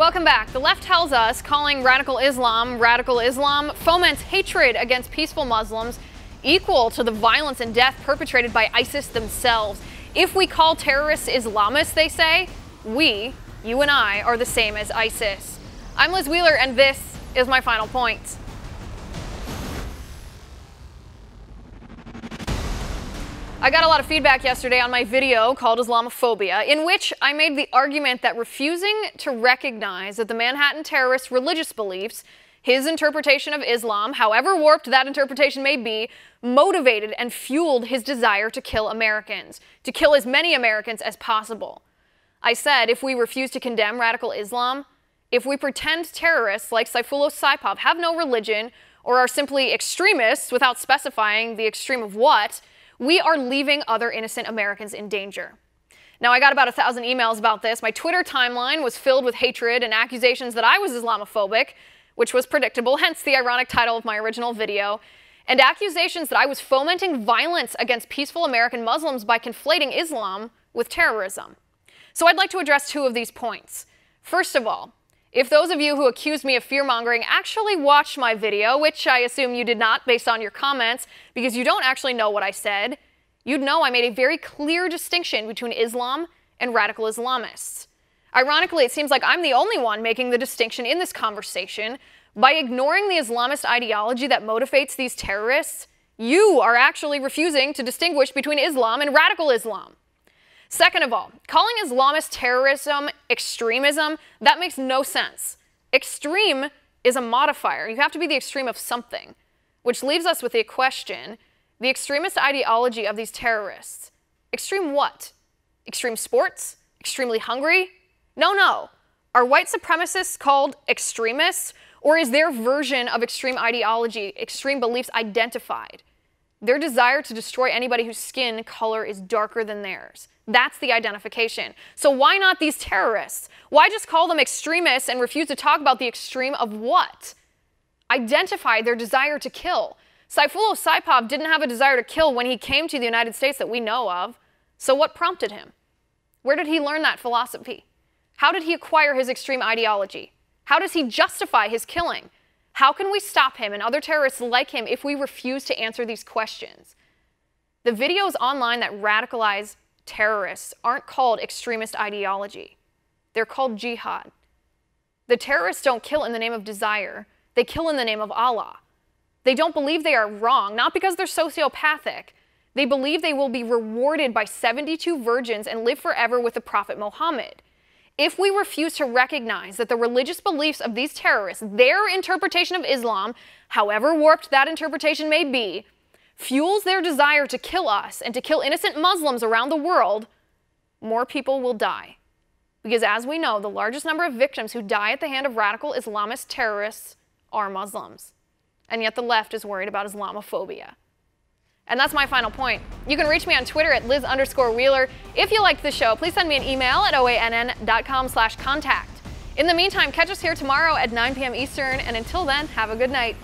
Welcome back. The left tells us calling radical Islam foments hatred against peaceful Muslims equal to the violence and death perpetrated by ISIS themselves. If we call terrorists Islamists, they say, you and I, are the same as ISIS. I'm Liz Wheeler, and this is my final point. I got a lot of feedback yesterday on my video called Islamophobia, in which I made the argument that refusing to recognize that the Manhattan terrorist's religious beliefs, his interpretation of Islam, however warped that interpretation may be, motivated and fueled his desire to kill Americans, to kill as many Americans as possible. I said if we refuse to condemn radical Islam, if we pretend terrorists like Saifullah Saipov have no religion or are simply extremists without specifying the extreme of what, we are leaving other innocent Americans in danger. Now, I got about 1,000 emails about this. My Twitter timeline was filled with hatred and accusations that I was Islamophobic, which was predictable, hence the ironic title of my original video, and accusations that I was fomenting violence against peaceful American Muslims by conflating Islam with terrorism. So I'd like to address two of these points. First of all, if those of you who accused me of fear-mongering actually watched my video, which I assume you did not based on your comments, because you don't actually know what I said, you'd know I made a very clear distinction between Islam and radical Islamists. Ironically, it seems like I'm the only one making the distinction in this conversation. By ignoring the Islamist ideology that motivates these terrorists, you are actually refusing to distinguish between Islam and radical Islam. Second of all, calling Islamist terrorism extremism, that makes no sense. Extreme is a modifier. You have to be the extreme of something, which leaves us with a question. The extremist ideology of these terrorists. Extreme what? Extreme sports? Extremely hungry? No. Are white supremacists called extremists, or is their version of extreme ideology, extreme beliefs identified? Their desire to destroy anybody whose skin color is darker than theirs. That's the identification. So why not these terrorists? Why just call them extremists and refuse to talk about the extreme of what? Identify their desire to kill. Saifullah Saipov didn't have a desire to kill when he came to the United States that we know of. So what prompted him? Where did he learn that philosophy? How did he acquire his extreme ideology? How does he justify his killing? How can we stop him and other terrorists like him if we refuse to answer these questions? The videos online that radicalize terrorists aren't called extremist ideology. They're called jihad. The terrorists don't kill in the name of desire. They kill in the name of Allah. They don't believe they are wrong, not because they're sociopathic. They believe they will be rewarded by 72 virgins and live forever with the Prophet Muhammad. If we refuse to recognize that the religious beliefs of these terrorists, their interpretation of Islam, however warped that interpretation may be, fuels their desire to kill us and to kill innocent Muslims around the world, more people will die. Because as we know, the largest number of victims who die at the hand of radical Islamist terrorists are Muslims. And yet the left is worried about Islamophobia. And that's my final point. You can reach me on Twitter at Liz_Wheeler. If you liked this show, please send me an email at oann.com/contact. In the meantime, catch us here tomorrow at 9 p.m. Eastern, and until then, have a good night.